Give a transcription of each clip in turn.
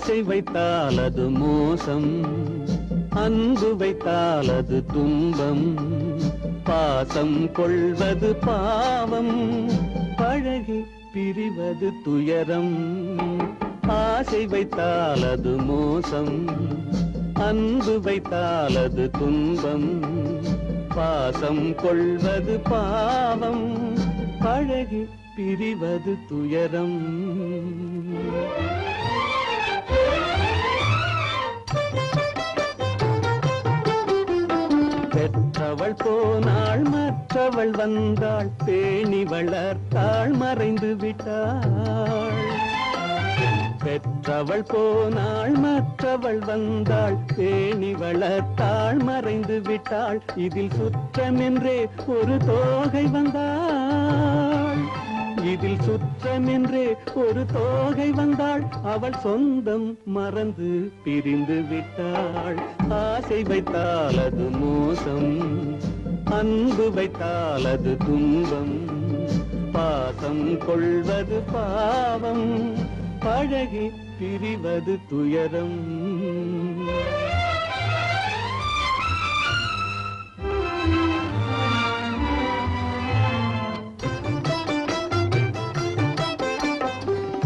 ஆசை வைத்தால் அது மோசம், அன்பு வைத்தால் அது துன்பம், பாசம் கொள்வது பாவம், பழகி பிரிவது துயரம். ஆசை வைத்தால் அது மோசம், அன்பு வைத்தால் அது துன்பம், பாசம் கொள்வது பாவம், பழகி பிரிவது துயரம். பெற்றவள் போனாள் மற்றவள் வந்தாள், பேணி வளர்த்தாள் மறைந்து விட்டாள். பெற்றவள் போனாள் மற்றவள் வந்தாள், பேணி வளர்த்தாள் மறைந்து விட்டாள். இதில் சுற்றமென்றே ஒரு தோகை வந்தாள், இதில் சுற்றமென்றே ஒரு தோகை வந்தாள். அவள் சொந்தம் மறந்து பிரிந்து விட்டாள். ஆசை வைத்தால் அது மோசம், அன்பு வைத்தால் அது துன்பம், பாசம் கொள்வது பாவம், பழகி பிரிவது துயரம்.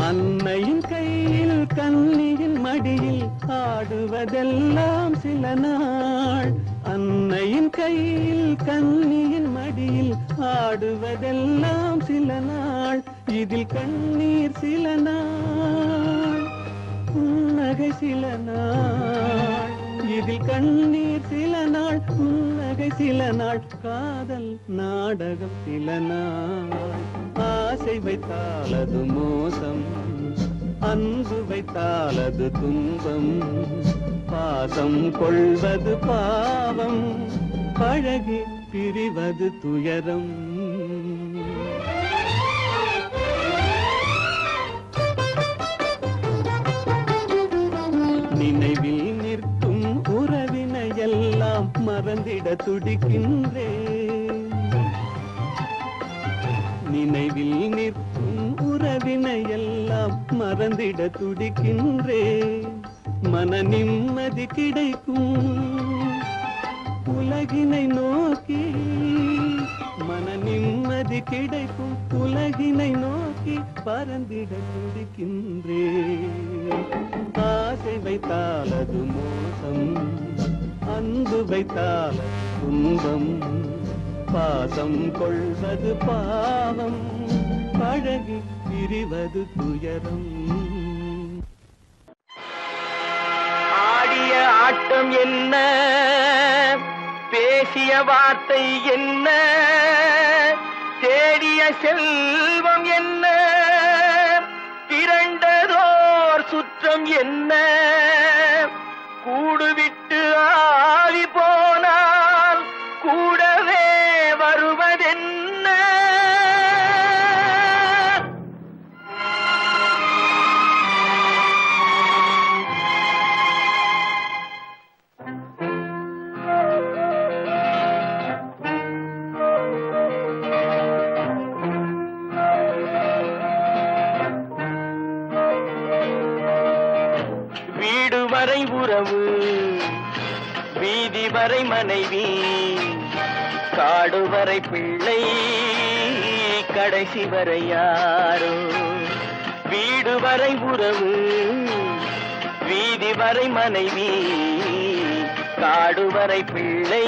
அன்னையின் கையில் கன்னியின் மடியில் ஆடுவதெல்லாம் சில நாள், அன்னையின் கையில் கன்னியின் மடியில் ஆடுவதெல்லாம் சில நாள். இதில் கண்ணீர் சில நாள், புன்னகை சில நாள். இதில் கண்ணீர் சில நாள், புன்னகை சில நாள், காதல் நாடகம் சில நாள். ஆசை வைத்தால் அது மோசம், அன்பு வைத்தால் அது துன்பம், பாசம் கொள்வது பாவம், பழகி பிரிவது துயரம். நினைவில் நிற்கும் உறவினை எல்லாம் மறந்திட துடிக்கின்றேன், நினைவில் நிற்கும் உறவினை எல்லாம் மறந்திட துடிக்கின்றேன். மன நிம்மதி கிடைக்கும் உலகினை நோக்கி, மன நிம்மதி கிடைக்கும் உலகினை நோக்கி பறந்திட துடிக்கின்றேன். ஆசை வைத்தால் அது மோசம், அன்பு வைத்தால் துன்பம், பாசம் கொள்வது பாவம், பழகி பிரிவது துயரம். ஆடிய ஆட்டம் என்ன, பேசிய வார்த்தை என்ன, தேடிய செல்வம் என்ன, திரண்டதோர் சுற்றம் என்ன, கூடுவிட்டு ஆவி போனால் கூடவே வருவதென்ன. வீடு வரை உறவு, வீதி வரை மனைவி, காடு வரை பிள்ளை, கடைசி வரை யாரோ. வீடு வரை உறவு, வீதி வரை மனைவி, காடு வரை பிள்ளை,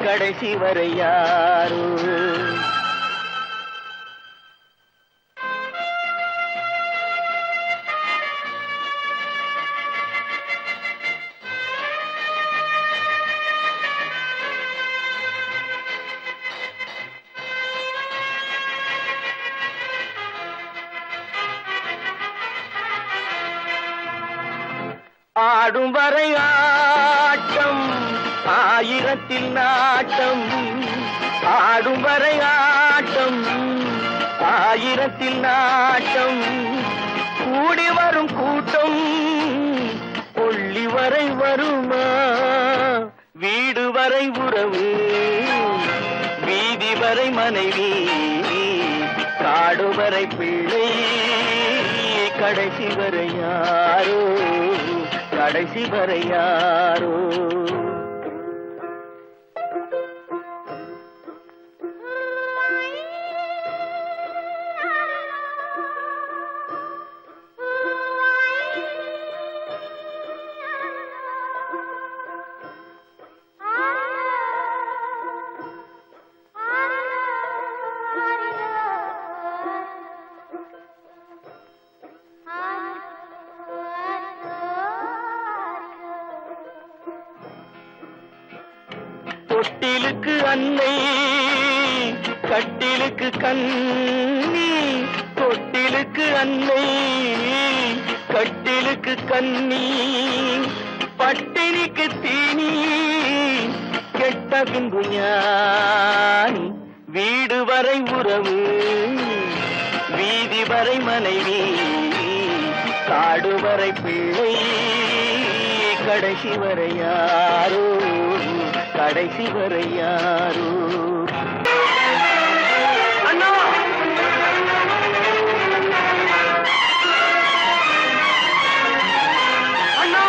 கடைசி வரை யாரோ. ஆடும் வரை ஆட்டம், ஆயிரத்தில் நாட்டம், ஆடும் வரை ஆட்டம், ஆயிரத்தில் நாட்டம், கூடி வரும் கூட்டம் கொள்ளி வரை வருமா. வீடு வரை உறவு, வீதி வரை மனைவி, காடு வரை பிள்ளை, கடைசி வரை யாரோ, கடைசி வரை யாரோ. தொட்டிலுக்கு அன்னை, கட்டிலுக்கு கண்ணி. தொட்டிலுக்கு அன்னை, கட்டிலுக்கு கண்ணி. பட்டினிக்கு தீனி, கெட்ட பின்பு ஞானி. வீடு வரை உறவு, வீதி வரை மனைவி, காடு வரை பிள்ளை, கடைசி வரை யாரோ, கடைசி வரை யாரோ. அண்ணா, அண்ணா,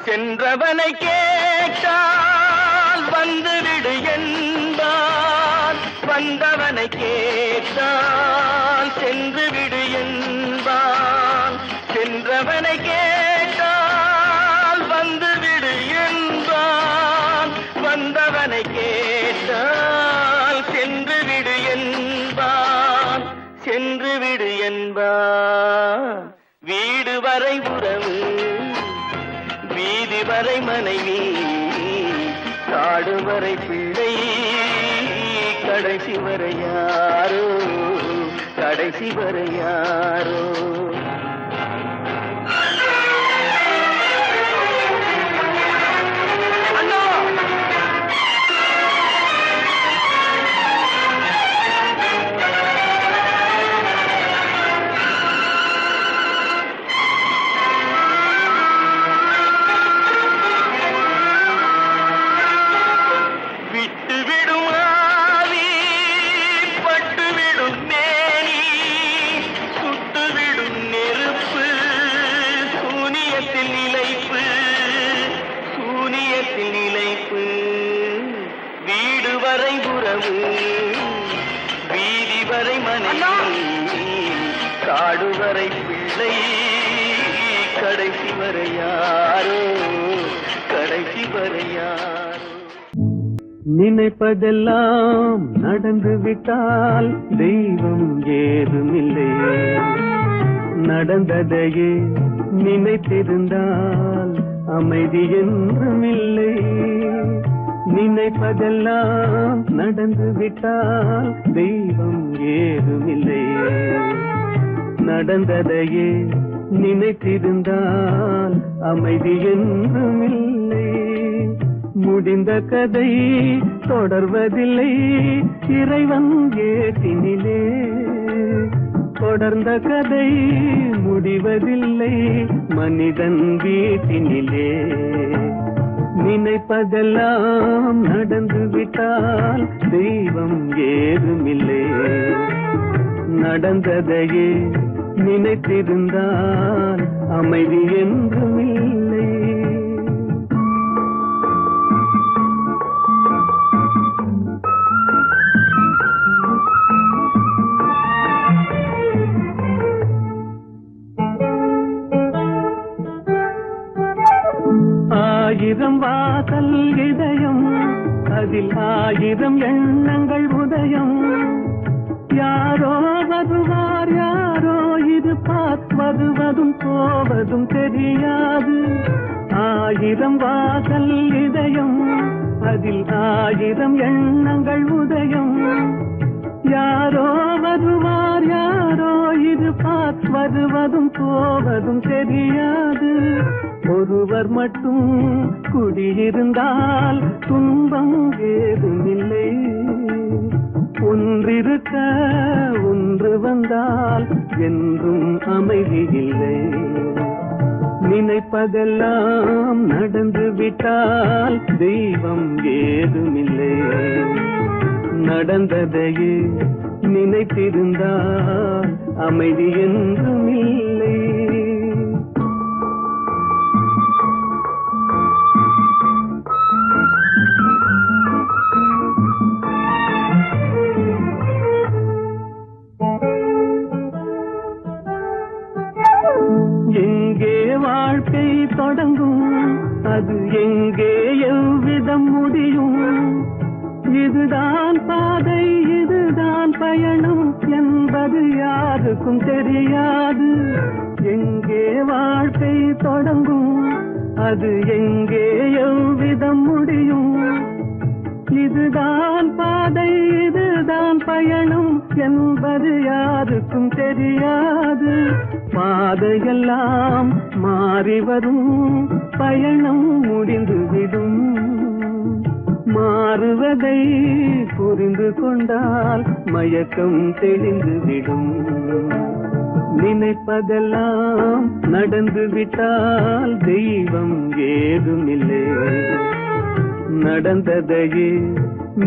சென்றவனை கேட்டால் வந்துவிடு என்பான், வந்தவனை கேட்டால் சென்று விடு என்பான். சென்றவனை கேட்டால் வந்துவிடு என்பான், வந்தவனை கேட்டால் சென்று விடு என்பான், சென்று விடு என்பான். வீடு வரை உறவு, வீதி வரை மனைவி, காடு வரை பிள்ளை, கடைசி வரை யாரோ, கடைசி வரை யாரோ. அண்ணா, விட்டுவிடும் ஆவி, பட்டுவிடும் மேனி, சுட்டுவிடும் நெருப்பு, சூனியத்தில் நிலைப்பு, சூனியத்தில் நிலைப்பு. வீடு வரை உறவு, வீதி வரை மனைவி, காடு வரை பிள்ளை, கடைசி வரை யாரோ, கடைசி வரை யாரோ. நினைப்பதெல்லாம் நடந்து விட்டால் தெய்வம் ஏதுமில்லை, நடந்ததையே நினைத்திருந்தால் அமைதி என்றுமில்லை. நினைப்பதெல்லாம் நடந்து விட்டால் தெய்வம் ஏதுமில்லை, நடந்ததையே நினைத்திருந்தால் அமைதி என்றுமில்லை. முடிந்த கதை தொடர்வதில்லை இறைவன் ஏட்டினிலே, தொடர்ந்த கதை முடிவதில்லை மனிதன் வீட்டினிலே. நினைப்பதெல்லாம் நடந்து விட்டால் தெய்வம் ஏதுமில்லை, நடந்ததையே நினைத்திருந்தால் அமைதி என்றுமில்லை. ஆயிரம் வாசல் இதயம், அதில் ஆயிரம் எண்ணங்கள் உதயம். யாரோ வருவார் யாரோ இருப்பார், வருவதும் போவதும் தெரியாது. ஆயிரம் வாசல் இதயம், அதில் ஆயிரம் எண்ணங்கள் உதயம். யாரோ வருவார் யாரோ இருப்பார், வருவதும் போவதும் தெரியாது. ஒருவர் மட்டும் குடியிருந்தால் துன்பம் ஏதுமில்லை, ஒன்றிருக்க ஒன்று வந்தால் என்றும் அமைதி இல்லை. நினைப்பதெல்லாம் நடந்து விட்டால் தெய்வம் ஏதுமில்லை. நடந்ததையே நினைத்திருந்தால் அமைதி என்றும் இல்லை. எங்கே வாழ்க்கை தொடங்கும், அது எங்கே எவ்விதம் முடியும்? இதுதான் பாதை, இதுதான் பயணம் என்பது யாருக்கும் தெரியாது. எங்கே வாழ்க்கை தொடங்கும், அது எங்கே எவ்விதம் முடியும்? இதுதான் பாதை, இதுதான் பயணம் என்பது யாருக்கும் தெரியாது. பாதையெல்லாம் மாறி வரும், பயணம் முடிந்துவிடும். மாறுவதை புரிந்து கொண்டால் மயக்கம் தெளிந்துவிடும். நினைப்பதெல்லாம் நடந்து விட்டால் தெய்வம் ஏதுமில்லை. நடந்ததையே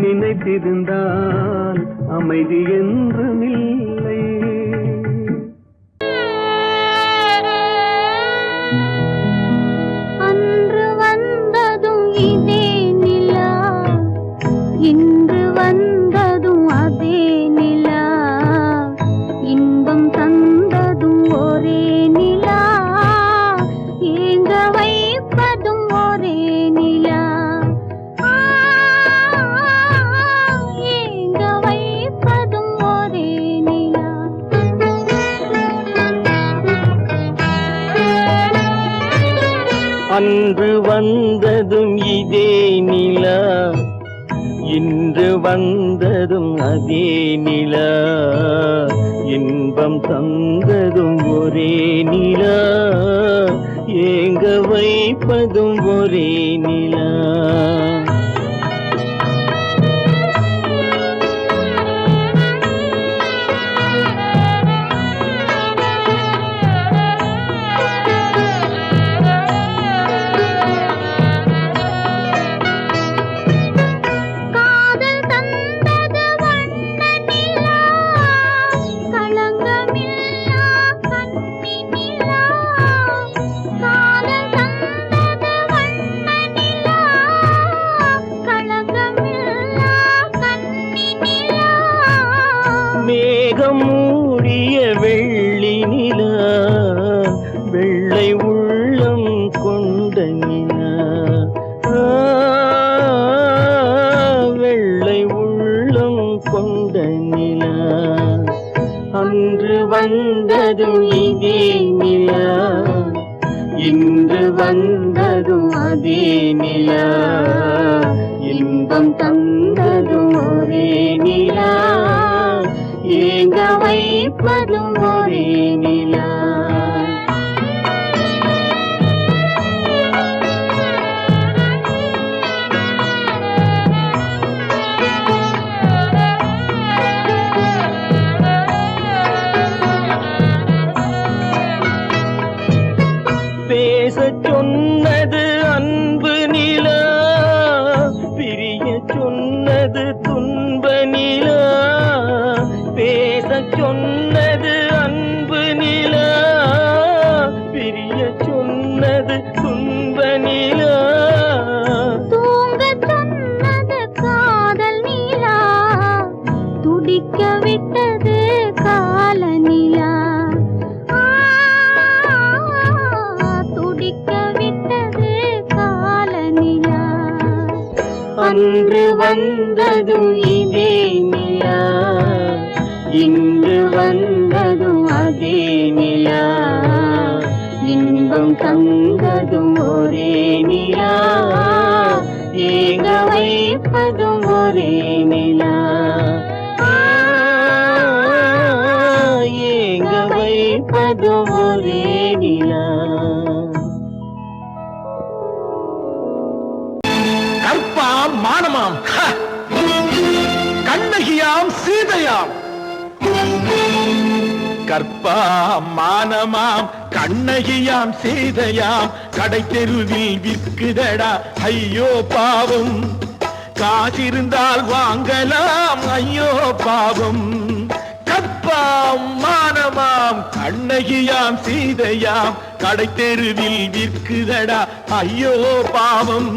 நினைத்திருந்தால் அமைதி என்றுமில்லை. அன்று வந்ததும் இதே நிலா, இன்று வந்ததும் அதே நிலா, இன்பம் தந்ததும் ஒரே நிலா, ஏங்க வைப்பதும் ஒரே நிலா, ஏங்க வைப்பதும் ஒரே நிலா. அன்று வந்ததும் இதே நிலா, இன்று வந்ததும் அதே நிலா, இன்பம் தந்ததும் ஒரே நிலா, ஏங்க வைப்பதும் ஒரே நிலா. காதல் தந்தது வண்ண நிலா, களங்கமில்லா கன்னி நிலா. காதல் தந்தது வண்ண நிலா, களங்கமில்லா கன்னி நிலா. மேகம் மூடிய வெள்ளி நிலா, வெள்ளை உள்ளம் கொண்ட நிலா, வெள்ளை உள்ளம் கொண்ட நிலா. அன்று வந்ததும் இதே நிலா, இன்று வந்ததும் அதே நிலா, இன்பம் தந்ததும் ஒரே நிலா, ஏங்க வைப்பதும் ஒரே நிலா. பேசச் சொன்னது அன்பு நிலா, பிரிய சொன்னது துன்ப நிலா. பேசச் சொன்னது அன்பு நிலா, பிரிய சொன்னது துன்ப நிலா. தூங்கச் சொன்னது காதல் நிலா, துடிக்க விட்டது கால நிலா, துடிக்க விட்டது கால நிலா. அன்று வந்ததும் இதே நிலா, இன்று வந்ததும் அதே நிலா, இன்பம் தந்ததும் ஒரே நிலா, ஏங்க வைப்பதும் ஒரே நிலா, ஏங்க வைப்பதும் ஒரே நிலா. கற்பாம் மானமாம், கண்ணகியாம் சீதையாம். கற்பாம் மானமாம் கண்ணகியாம் சீதையாம் கடை தெருவில் விற்குதடா ஐயோ பாவம். காசிருந்தால் வாங்கலாம் ஐயோ பாவம். கற்பாம் மானமாம் கண்ணகியாம் சீதையாம் கடை தெருவில் விற்குதடா ஐயோ பாவம்.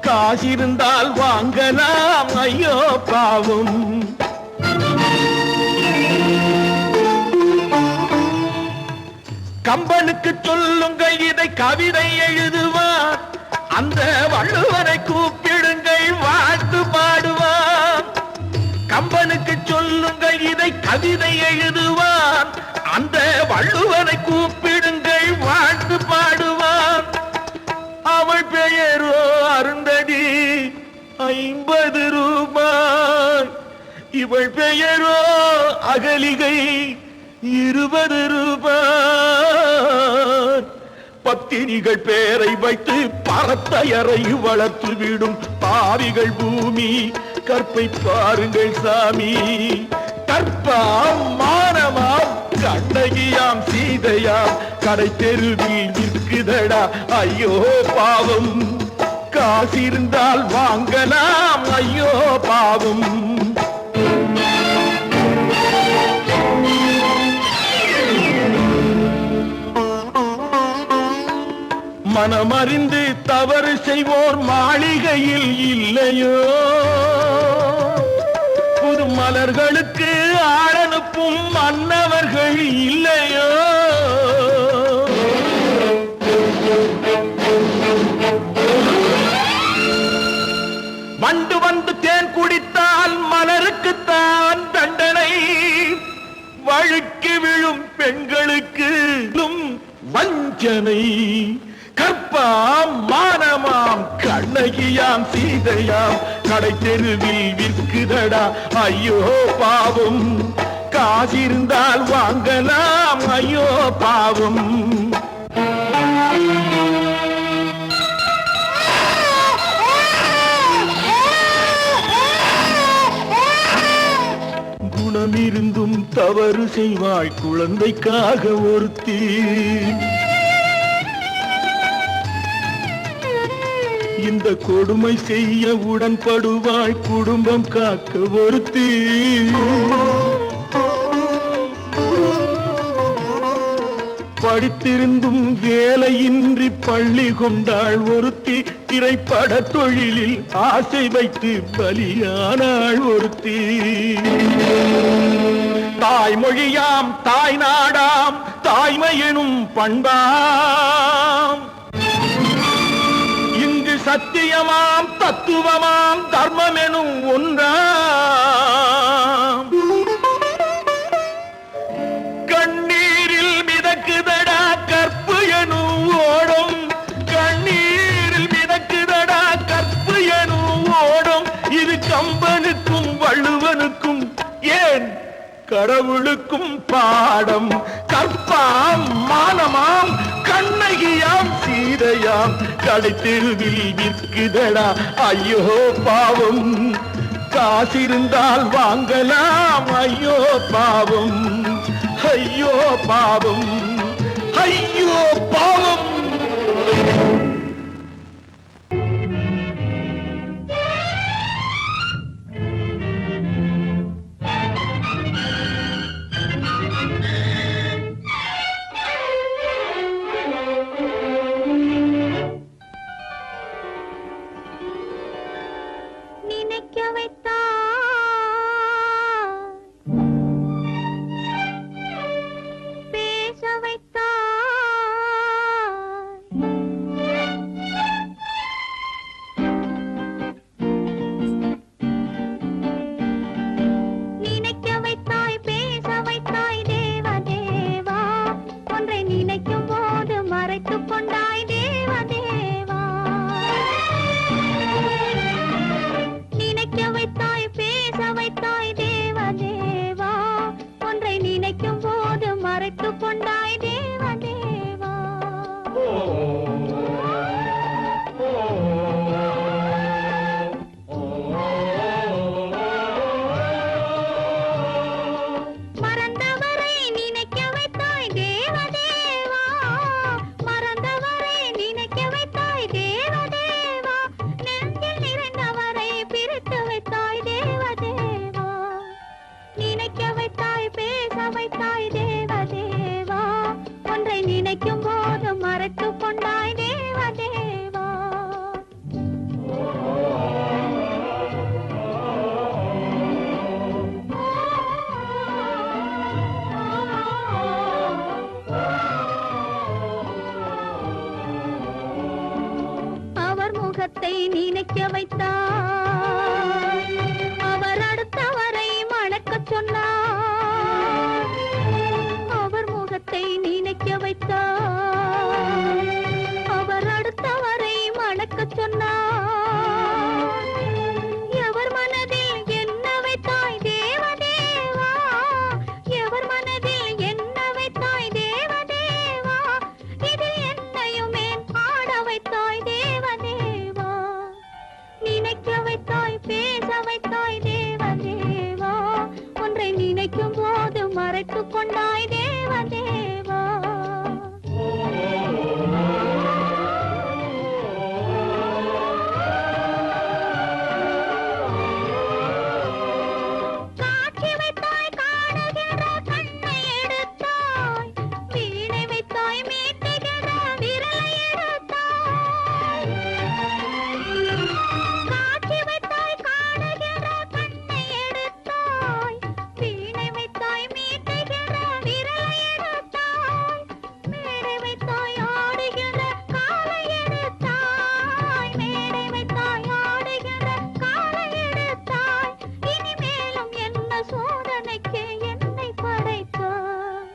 காசிருந்தால் வாங்கலாம் ஐயோ பாவம். கம்பனுக்கு சொல்லுங்கள் இதை கவிதை எழுதுவார். அந்த வள்ளுவனை கூப்பிடுங்கள் வாழ்த்து பாடுவார். கம்பனுக்கு சொல்லுங்கள் இதை கவிதை எழுதுவார். அந்த வள்ளுவனை கூப்பிடுங்கள் வாழ்த்து பாடுவார். அவள் பெயரோ அருந்ததி 50 ரூபாய். இவள் பெயரோ அகலிகை 20 ரூபாய். பத்தினிகள் பேரை வைத்து பரத்தையறை வளர்த்து விடும் பாவிகள் பூமி. கற்பை பாருங்கள் சாமி. கற்பாம் மானமாம் கண்ணகியாம் சீதையாம் கடை தெருவில் விற்குதடா ஐயோ பாவம். காசிருந்தால் வாங்கலாம் ஐயோ பாவம். மனமறிந்து தவறு செய்வோர் மாளிகையில் இல்லையோ. புது மலர்களுக்கு ஆளனுப்பும் மன்னவர்கள் இல்லையோ. வண்டு வந்து தேன் குடித்தால் மலருக்குத்தான் தண்டனை. வழுக்கி விழும் பெண்களுக்கு வஞ்சனை. கற்பாம் மானமாம் கண்ணகியாம் சீதையாம் கடை தெருவில் விற்குதடா ஐயோ பாவம். காசிருந்தால் வாங்கலாம் ஐயோ பாவம். குணமிருந்தும் தவறு செய்வாய் குழந்தைக்காக ஒருத்தி. இந்த கொடுமை செய்ய உடன்படுவாய் குடும்பம் காக்க ஒருத்தி. படித்திருந்தும் வேலையின்றி பள்ளி கொண்டாள் ஒருத்தி. திரைப்பட தொழிலில் ஆசை வைத்து பலியானாள் ஒருத்தி. தாய்மொழியாம் தாய் நாடாம் தாய்மையெனும் பண்பாம். இங்கு சத்தியமாம் தத்துவமாம் தர்மம் எனும் ஒன்றாம். கண்ணீரில் மிதக்குதடா கற்பு எனும் ஓடும். கண்ணீரில் மிதக்குதடா கற்பு எனும் ஓடும். இது கம்பனுக்கும் வள்ளுவனுக்கும் ஏன் கடவுளுக்கும் பாடம். கற்பாம் மானமாம் கண்ணகியாம் சீதையாம் கடை தெருவில் விற்குதடா ஐயோ பாவம். காசிருந்தால் வாங்கலாம் ஐயோ பாவம். ஐயோ பாவம். ஐயோ பாவம். நினைக்க வைத்தாய், பேச வைத்தாய், முகத்தை நினைக்க வைத்தார், அவர் அடுத்தவரை மணக்கச் சொன்னார். அவர் முகத்தை நினைக்க வைத்தார், அவர் அடுத்தவரை மணக்கச் சொன்னார். எவர் மனதில் என்ன வைத்தாய் தேவதேவா, எவர் மனதில் என்ன வைத்தாய் தேவதேவா, இதில் என்னையுமே பாட வைத்தாய் தேவதேவா. நினைக்க வைத்தாய் பேச வைத்தாய் தேவதேவா, ஒன்றை நினைக்கும் போது மறைத்துக் கொண்டாய் தேவதேவா. காட்சி வைத்தாய் காணுகிற கண்ணை எடுத்தாய், வீணை வைத்தாய் மீட்டுகிற விரலை எடுத்தாய். காட்சி வைத்தாய் காணுகிற கண்ணை எடுத்தாய், வீணை வைத்தாய் மீட்டுகிற விரலை எடுத்தாய். மேடை வைத்தாய் ஆடுகிற காலை எடுத்தாய், மேடை வைத்தாய் ஆடுகிற காலை எடுத்தாய். இனிமேலும் என்ன சோதனைக்கு என்னை படைத்தாய்,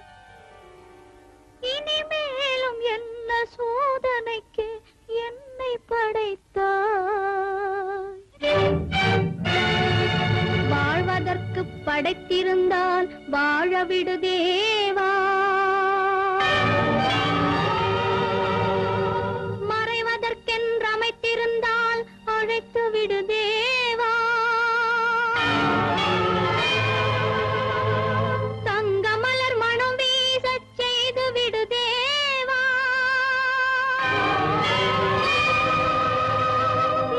இனிமேலும் என்ன சோதனைக்கு என்னை படைத்தாய். வாழ்வதற்கு படைத்திருந்தால் வாழ விடு தேவா, மறைவதற்கென்று அமைத்திருந்தால் அழைத்து விடு தேவா. தங்க மலர் மனம் வீசச் செய்து விடு தேவா.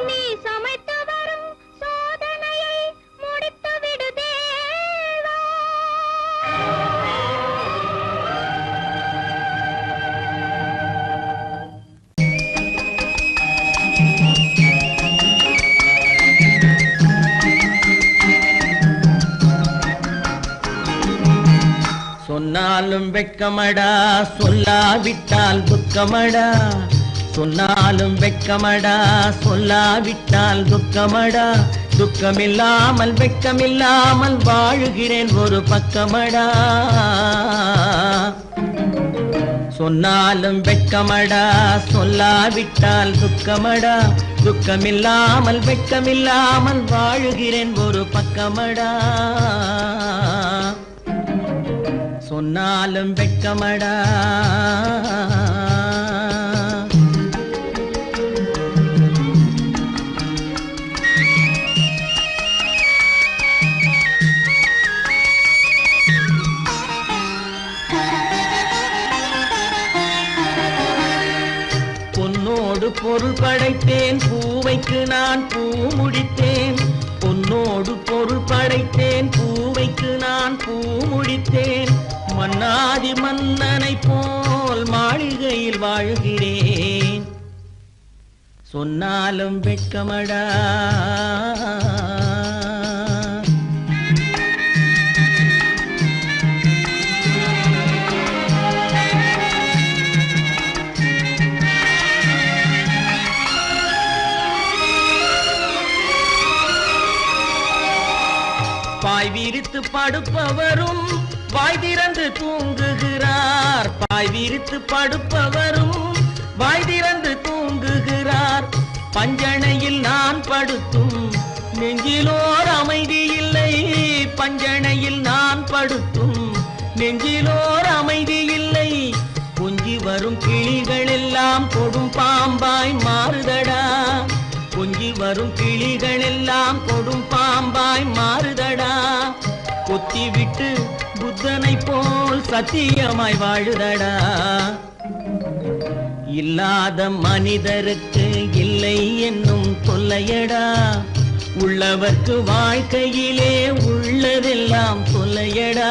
நீ சமைத்து வரும் சோதனையை முடித்து விடு தேவா. சொன்னாலும் வெட்கமடா, சொல்லாவிட்டால் துக்கமடா. சொன்னாலும் வெட்கமடா, சொல்லாவிட்டால் துக்கமடா. துக்கமில்லாமல் வெட்கமில்லாமல் வாழுகிறேன் ஒரு பக்கமடா. சொன்னாலும் வெட்கமடா, சொல்லாவிட்டால் துக்கமடா. துக்கமில்லாமல் வெட்கமில்லாமல் வாழுகிறேன் ஒரு பக்கமடா. சொன்னாலும் வெட்கமடா. பொன்னோடு பொருள் படைத்தேன், பூவைக்கு நான் பூ முடித்தேன். பொன்னோடு பொருள் படைத்தேன், பூவைக்கு நான் பூ முடித்தேன். மன்னாதி மன்னனை போல் மாளிகையில் வாழுகிறேன். சொன்னாலும் வெட்கமடா. பாய் விரித்து படுப்பவரும் வாய் திறந்து தூங்குகிறார். பாய் விரித்து படுப்பவரும் வாய் திறந்து தூங்குகிறார். பஞ்சணையில் நான் படுத்தும் நெஞ்சிலோர் அமைதி இல்லை. பஞ்சணையில் நான் படுத்தும் நெஞ்சிலோர் அமைதி இல்லை. கொஞ்சி வரும் கிளிகள் எல்லாம் கொடும் பாம்பாய் மாறுதடா. கொஞ்சி வரும் கிளிகள் எல்லாம் கொடும் பாம்பாய் மாறுதடா. கொத்தி விட்டு புத்தனை போல் சத்தியமாய் வாழுதடா. இல்லாத மனிதருக்கு இல்லை என்னும் தொல்லையடா. உள்ளவர்க்கு வாழ்க்கையிலே உள்ளதெல்லாம் தொல்லையடா.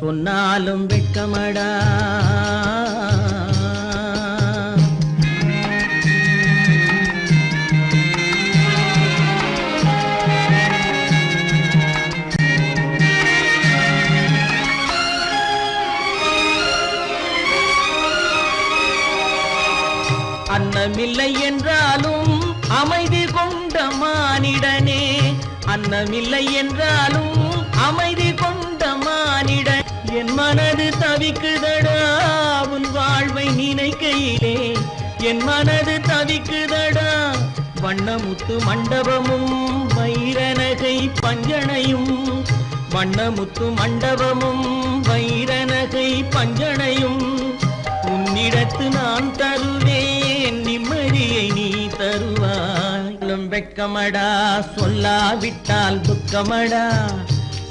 சொன்னாலும் வெட்கமடா. அன்னமில்லை என்றாலும் அமைதி கொண்ட மானிடனே, அன்னமில்லை என்றாலும் அமைதி கொண்ட மானிடன். என் மனது தவிக்குதடா உன் வாழ்வை நினைக்கையிலே, என் மனது தவிக்குதடா. வண்ணமுத்து மண்டபமும் வைரநகை பஞ்சனையும், வண்ணமுத்து மண்டபமும் வைரநகை பஞ்சனையும் உன்னிடத்து நான் தருவேன், நிம்மதியை நீ தருவாய். வெட்கமடா சொல்லாவிட்டால் துக்கமடா,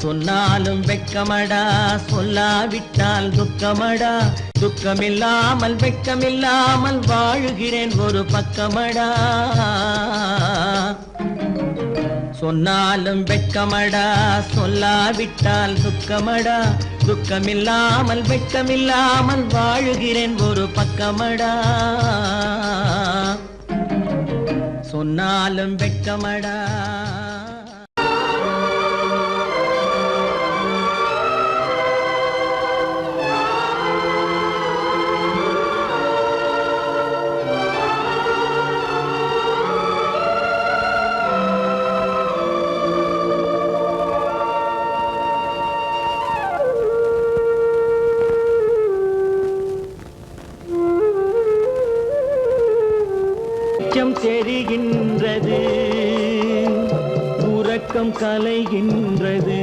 சொன்னாலும் வெட்கமடா சொல்லாவிட்டால் துக்கமடா. துக்கமில்லாமல் வெட்கமில்லாமல் வாழுகிறேன் ஒரு பக்கமடா. சொன்னாலும் வெட்கமடா சொல்லாவிட்டால் துக்கமடா. துக்கமில்லாமல் வெட்கமில்லாமல் வாழுகிறேன் ஒரு பக்கமடா. சொன்னாலும் வெட்கமடா. தெரிகின்றது உறக்கம் கலைகின்றது,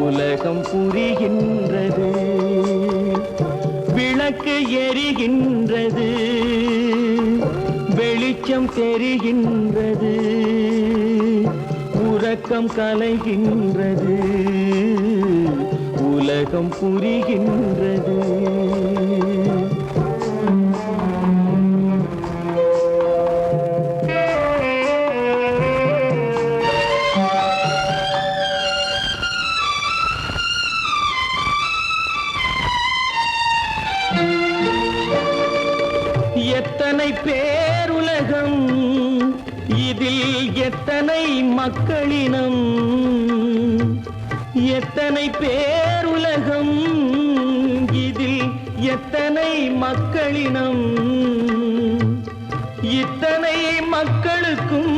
உலகம் புரிகின்றது. விளக்கு எரிகின்றது வெளிச்சம் தெரிகின்றது, உறக்கம் கலைகின்றது, உலகம் புரிகின்றது. எத்தனை பேருலகம் இதில் எத்தனை மக்களினம், எத்தனை பேருலகம் இதில் எத்தனை மக்களினம். இத்தனை மக்களுக்கும்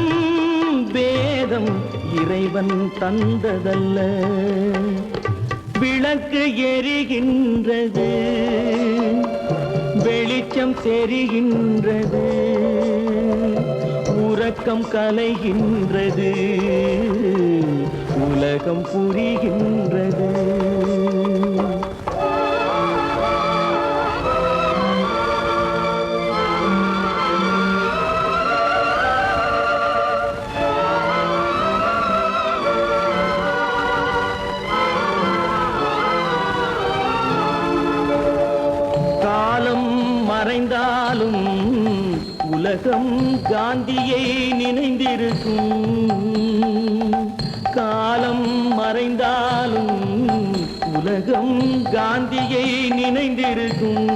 வேதம் இறைவன் தந்ததல்ல. விளக்கு எரிகின்றது வெளிச்சம் தெரிகின்றது, உறக்கம் கலைகின்றது, உலகம் புரிகின்றது. மறைந்தாலும் உலகம் காந்தியை நினைந்திருக்கும், காலம் மறைந்தாலும் உலகம் காந்தியை நினைந்திருக்கும்.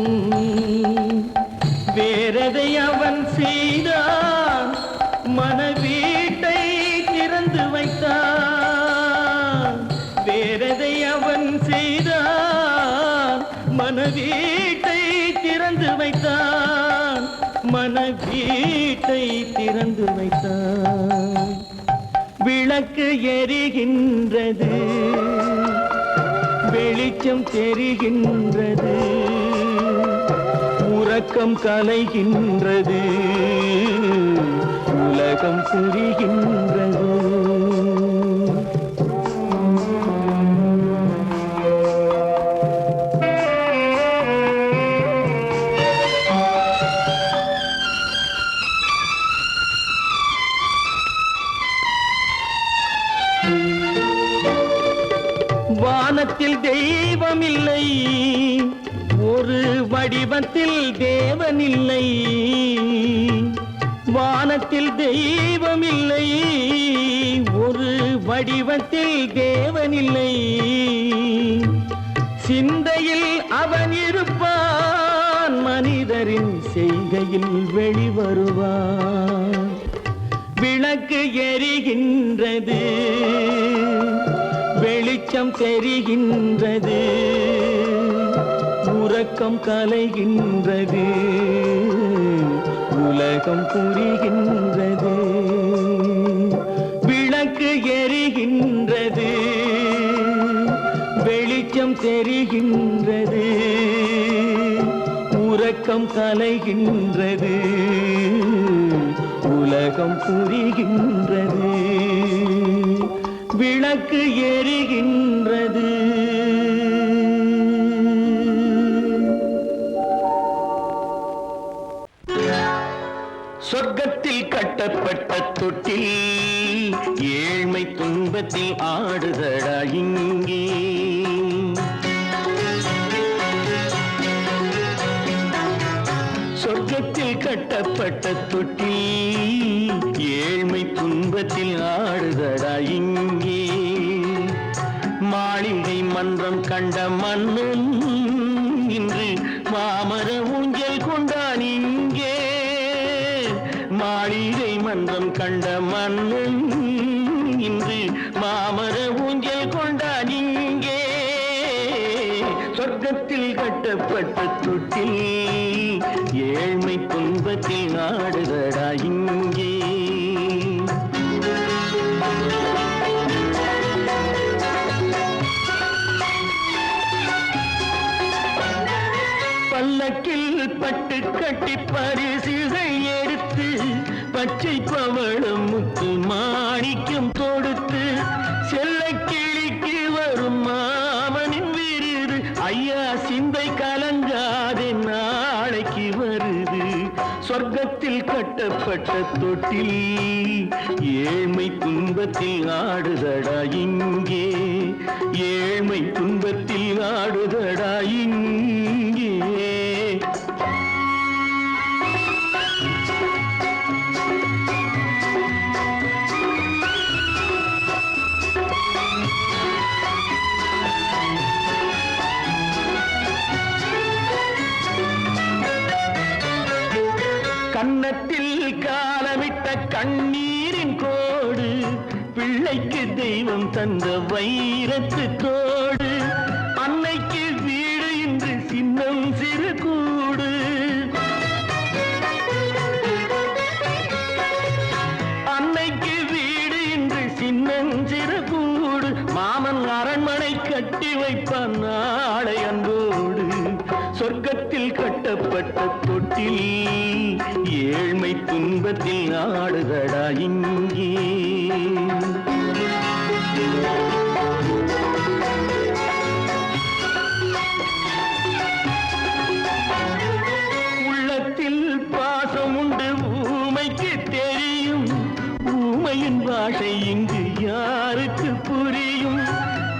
வேறதை அவன் செய்தான் மனவீட்டை திறந்து வைத்தான், வேறதை அவன் செய்தான் மனவீட்டை திறந்து வைத்தான், மனவீட்டை திறந்து வைத்தான். விளக்கு எரிகின்றது வெளிச்சம் தெரிகின்றது, உறக்கம் கலைகின்றது, உலகம் புரிகின்றது. வானத்தில் தெய்வமில்லை, ஒரு வடிவத்தில் தேவனில்லை. வானத்தில் தெய்வமில்லை, ஒரு வடிவத்தில் தேவனில்லை. சிந்தையில் அவன் இருப்பான், மனிதரின் செய்கையில் வெளிவருவான். விளக்கு எரிகின்றது வெளிச்சம் தெரிகின்றது, உறக்கம் கலைகின்றது, உலகம் புரிகின்றது, விளக்கு எரிகின்றது, வெளிச்சம் தெரிகின்றது, உறக்கம் கலைகின்றது, உலகம் புரிகின்றது, விளக்கு எரிகின்றது. சொர்க்கத்தில் கட்டப்பட்ட தொட்டில் ஏழ்மை துன்பத்தில் ஆடுதடா இங்கே. சொர்க்கத்தில் கட்டப்பட்ட தொட்டில் ஏழ்மை துன்பத்தில் ஆடுதடா இங்கே. மாளிகை மன்றம் கண்ட மன்னன் இன்று மாமர ஊஞ்சல் கொண்டான் இங்கே. மாளிகை மன்றம் கண்ட மன்னன் இன்று மாமர ஊஞ்சல் கொண்டான் இங்கே. சொர்க்கத்தில் கட்டப்பட்ட தொட்டில் ஏழ்மை துன்பத்தில் ஆடுதடா இங்கே. பல்லக்கில் பட்டு கட்டி பரிசுகள் எடுத்து பச்சை பவளம் முத்து மாணிக்கம் தொடுத்து செல்ல கிளிக்கு வரும் மாமனின் விருது. ஐயா சிந்தை கலங்காதே நாளைக்கு வருது. சொர்க்கத்தில் கட்டப்பட்ட தொட்டில் ஏழ்மை துன்பத்தில் ஆடுதடா இங்கே. ஏழ்மை துன்பத்தில் ஆடுதடா இங்கே. கன்னத்தில் காலமிட்ட கண்ணீரின் கோடு, பிள்ளைக்கு தெய்வம் தந்த வைரத்து தோடு. அன்னைக்கு வீடு இன்று சின்னம் சிறு கூடு. அன்னைக்கு வீடு இன்று சின்னம் சிறு கூடு. மாமன் அரண்மனை கட்டி வைப்பான் நாளை அன்போடு. சொர்க்கத்தில் கட்டப்பட்ட தொட்டில் ஏழ்மை துன்பத்தில் ஆடுதடா இங்கே. உள்ளத்தில் பாசம் உண்டு ஊமைக்கு தெரியும். ஊமையின் பாஷை இங்கு யாருக்கு புரியும்?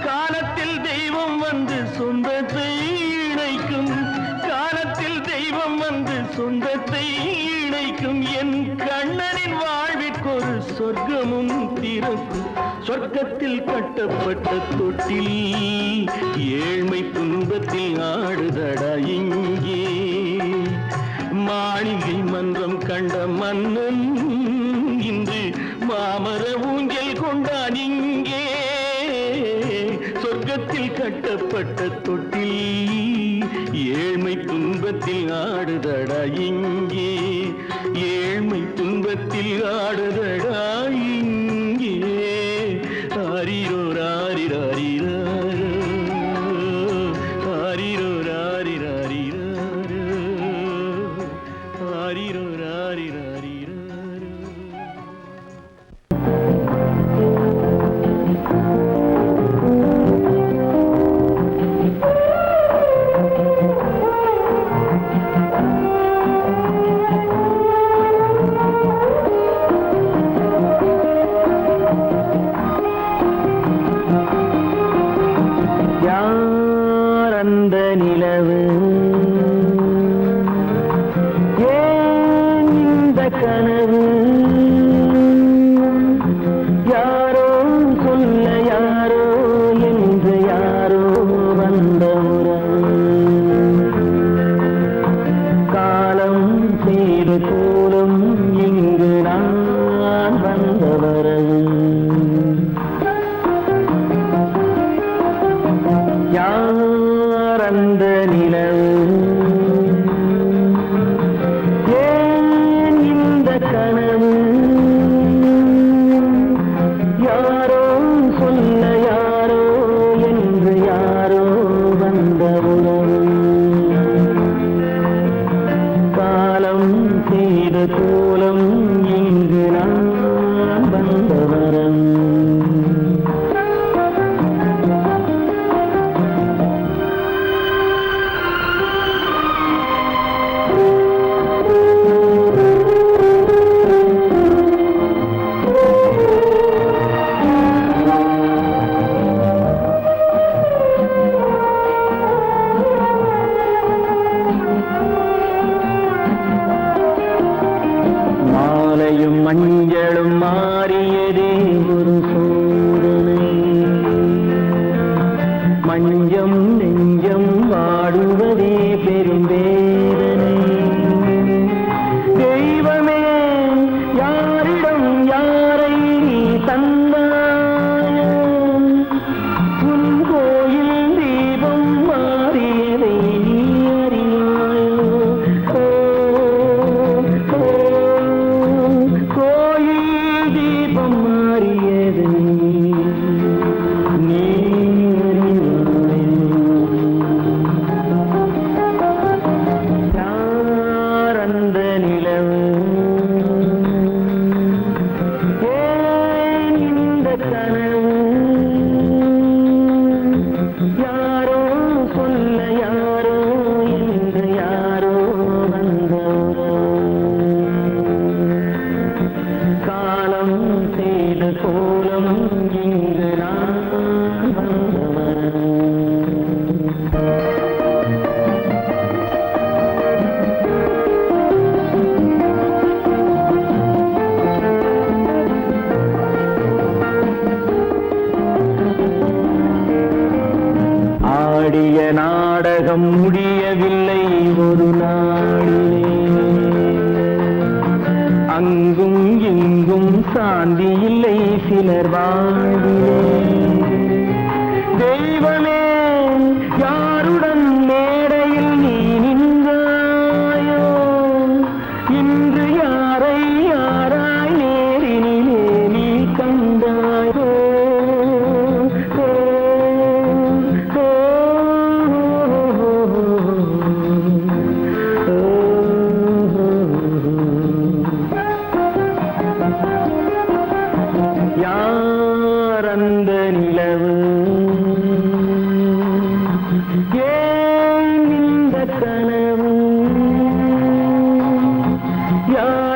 காலத்தில் தெய்வம் வந்து சொந்தத்தை இணைக்கும். காலத்தில் தெய்வம் வந்து சொந்தத்தை இணைக்கும். என் கண்ணனின் வாழ்விற்கொரு சொர்க்கமும் திறக்கும். சொர்க்கத்தில் கட்டப்பட்ட தொட்டில் ஏழ்மை துன்பத்தில் ஆடுதடா இங்கே. மாளிகை மன்றம் கண்ட மன்னன் இன்று மாமர ஊஞ்சல் கொண்டான் இங்கே. சொர்க்கத்தில் கட்டப்பட்ட தொட்டில் ஏழ்மை துன்பத்தில் ஆடுதடா இங்கே. ஏழ்மை துன்பத்தில் ஆடுதடா இங்கே. ஆரிரோ ராரிராரிரோ, ஆரிரோ ராரிராரிரோ, ஆரிரோ ராரிராரிரோ. நிலவு ஏன் இந்த கோலம் இங்கு நான் வந்தவரம். மாலையும் மஞ்சளும் மாறியதே ஒரு சோதனை. மஞ்சம் நெஞ்சம் வாடுவதே பெரும் வேதனை. தெய்வமே யாரிடம் யாரை நீ தந்தாயோ, உன் கோயில் தீபம் மாறியதை நீ அறியாயோ. கோயில் தீபம் மாறியதை நீ யார் அந்த நிலவு, ஏன் இந்த கனவு, யாரோ சொல்ல யாரோ என்று யாரோ வந்தவரோ. காலம் செய்த கோலம் இங்கு நான் வந்தவன். ஆடிய நாடகம் முடியவில்லை ஒரு நாளிலே. அங்கும் இங்கும் சாந்தி இல்லை சிலர் வாழ்விலே. தெய்வமே யாருடன் மேடையில் நீ நின்றாயோ, இன்று யாரை யாராய் நேரினிலே நீ கண்டாயோ. யார் அந்த நிலவு, ஏன் இந்த கனவு, யார்